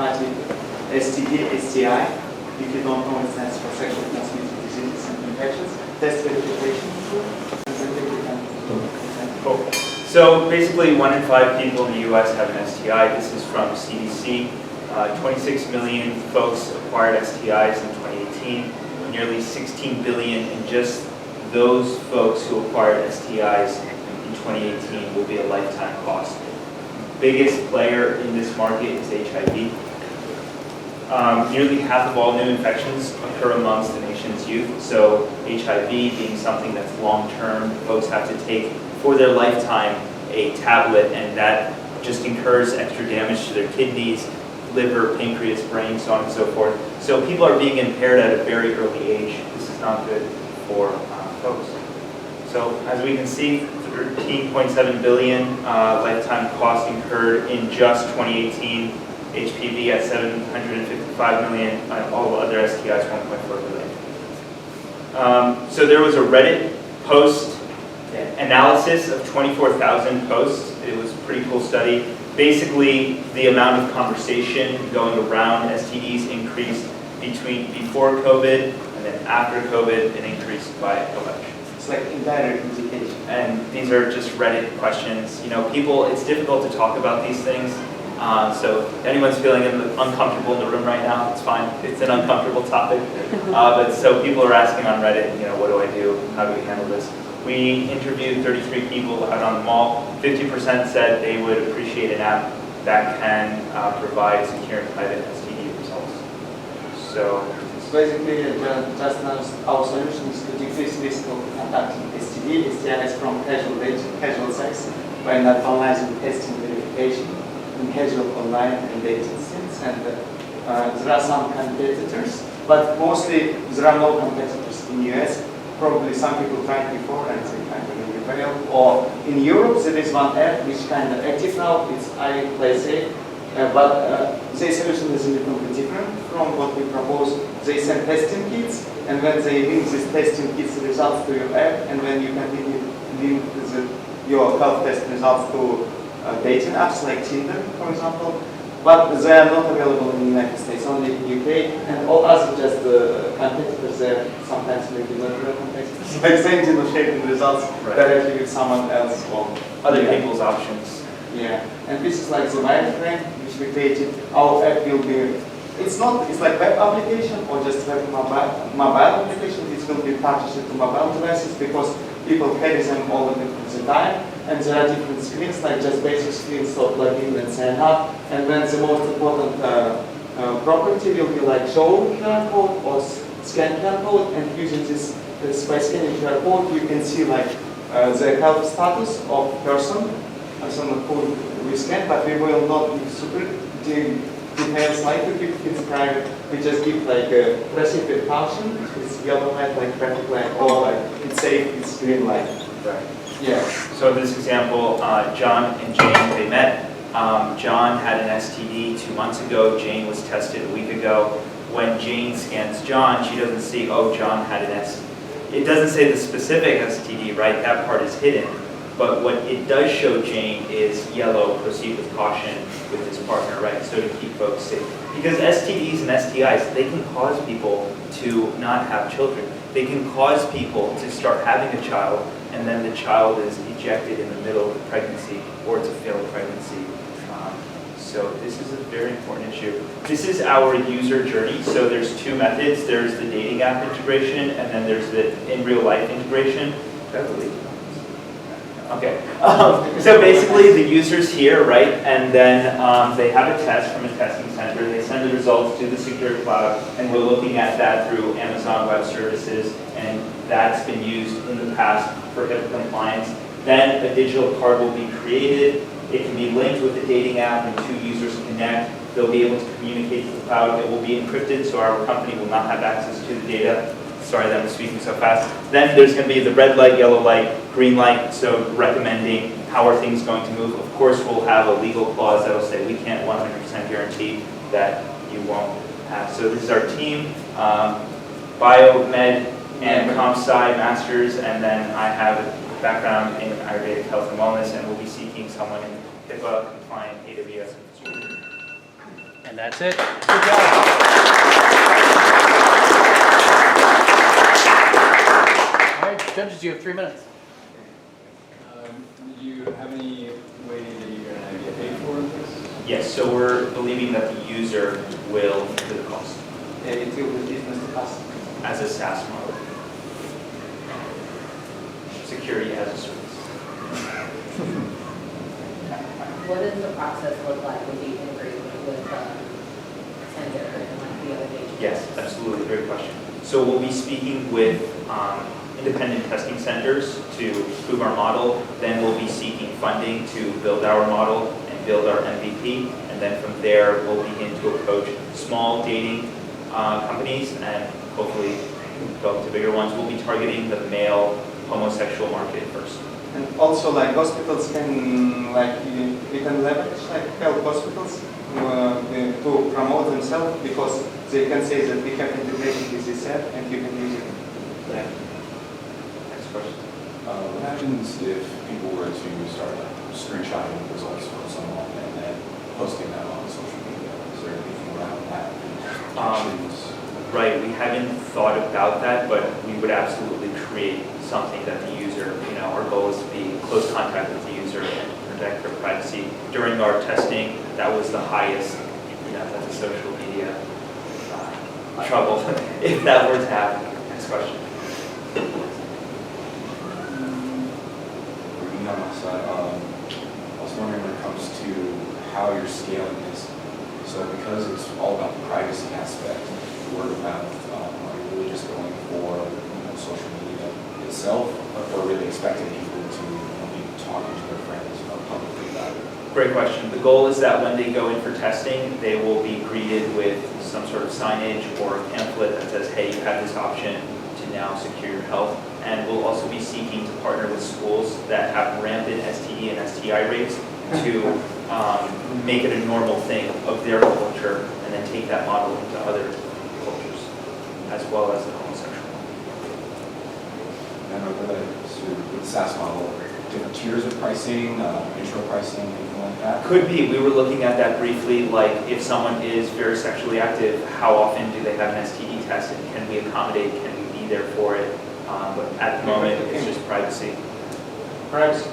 title STD, STI. If you don't know, it stands for sexual transmitted diseases and infections. Test verification. Cool. So basically 1 in 5 people in the US have an STI. This is from CDC. 26 million folks acquired STIs in 2018. Nearly 16 billion in just those folks who acquired STIs in 2018 will be a lifetime cost. Biggest player in this market is HIV. Nearly half of all new infections occur amongst the nation's youth. So HIV being something that's long-term, folks have to take for their lifetime a tablet, and that just incurs extra damage to their kidneys, liver, pancreas, brain, so on and so forth. So people are being impaired at a very early age. This is not good for folks. So as we can see, 13.7 billion lifetime cost incurred in just 2018. HPV at 755 million, and all other STIs 1.4 billion. So there was a Reddit post analysis of 24,000 posts. It was a pretty cool study. Basically, the amount of conversation going around STDs increased before COVID and then after COVID, it increased by a bunch. It's like indirect indication. And these are just Reddit questions. You know, people, it's difficult to talk about these things. So if anyone's feeling uncomfortable in the room right now, it's fine. It's an uncomfortable topic. But so people are asking on Reddit, you know, what do I do? How do we handle this? We interviewed 33 people out on the mall. 50% said they would appreciate an app that can provide secure and private STD results. So basically, just now our solution is to decrease risk of contracting STD, STIs from casual sex by not analyzing testing verification in casual online and dating sites. And there are some competitors, but mostly there are no competitors in US. Probably some people tried before and they kind of failed. Or in Europe, there is one app which kind of active now. It's iPlaySafe, but their solution is a little bit different from what we propose. They send testing kits, and when they link these testing kits results to your app, and when you continue link your health test results to dating apps like Tinder, for example, but they are not available in the United States, only in the UK, and all other just competitors there, sometimes maybe not real competitors, like sending or sharing results directly with someone else or other people's options. Yeah, and this is like the wireframe which we created. Our app will be, it's like web application or just web mobile application. It will be partnership to mobile devices because people carry them all the time. And there are different screens, like just basic screens, so plug in and sign up. And then the most important property will be like show QR code or scan QR code. And using this by scanning QR code, you can see like the health status of person who we scan, but we will not give super details like we keep it private. We just give like a recipient function, it's yellow light, like traffic light, or like it's safe, it's green light. Right. Yeah. So in this example, John and Jane, they met. John had an STD 2 months ago. Jane was tested a week ago. When Jane scans John, she doesn't see, oh, John had an STD. It doesn't say the specific STD, right? That part is hidden. But what it does show Jane is yellow, proceed with caution with his partner, right? So to keep folks safe. Because STDs and STIs, they can cause people to not have children. They can cause people to start having a child, and then the child is ejected in the middle of the pregnancy, or it's a failed pregnancy. So this is a very important issue. This is our user journey. So there's 2 methods. There's the dating app integration, and then there's the in real life integration. Okay. So basically the user's here, right? And then they have a test from a testing center. They send the results to the secure cloud, and we're looking at that through Amazon Web Services, and that's been used in the past for HIPAA compliance. Then a digital card will be created. It can be linked with the dating app, and 2 users connect. They'll be able to communicate to the cloud. It will be encrypted, so our company will not have access to the data. Sorry that I'm speaking so fast. Then there's going to be the red light, yellow light, green light, so recommending how are things going to move. Of course, we'll have a legal clause that will say we can't 100% guarantee that you won't have. So this is our team, biomed and comp sci masters, and then I have a background in Ayurvedic health and wellness, and we'll be seeking someone in HIPAA compliant AWS infrastructure. And that's it. Good job. All right, judges, you have 3 minutes. Do you have any way that you're going to get paid for this? Yes, so we're believing that the user will incur the cost It will be business to customer. as a SaaS model. Security as a service. What does the process look like when you integrate with Tender and like the other agencies? Yes, absolutely, great question. So we'll be speaking with independent testing centers to prove our model, then we'll be seeking funding to build our model and build our MVP, and then from there we'll begin to approach small dating companies and hopefully go up to bigger ones. We'll be targeting the male homosexual market first. And also, like hospitals can, like we can leverage like help hospitals to promote themselves because they can say that we have integration with this app and you can use it. Yeah. Next question. What happens if people were to start screenshotting results from someone and then posting them on social media? Is there anything around that? Protections? Right, we haven't thought about that, but we would absolutely create something that the user, our goal is to be in close contact with the user and protect their privacy. During our testing, that was the highest, that's a social media trouble, if that were to happen. Next question. On my side, I was wondering when it comes to how you're scaling this. So because it's all about the privacy aspect, word of mouth, are you really just going for social media itself, or really expecting people to be talking to their friends publicly about it? Great question. The goal is that when they go in for testing, they will be greeted with some sort of signage or a pamphlet that says, hey, you have this option to now secure your health. And we'll also be seeking to partner with schools that have rampant STD and STI rates to make it a normal thing of their culture and then take that model into other cultures, as well as the homosexual. And over with the SaaS model, different tiers of pricing, intro pricing, anything like that? Could be. We were looking at that briefly, like if someone is very sexually active, how often do they have an STD test and can we accommodate, can we be there for it? But at the moment, it's just privacy. Privacy.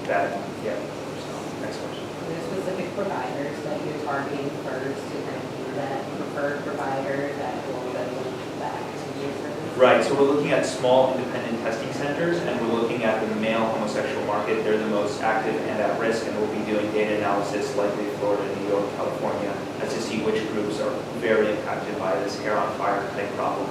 That, yeah. So, next question. Are there specific providers that you're targeting first to kind of be that preferred provider that will then link back to your service? Right, so we're looking at small independent testing centers and we're looking at the male homosexual market. They're the most active and at risk, and we'll be doing data analysis likely Florida, New York, California, as to see which groups are very impacted by this hair on fire type problem.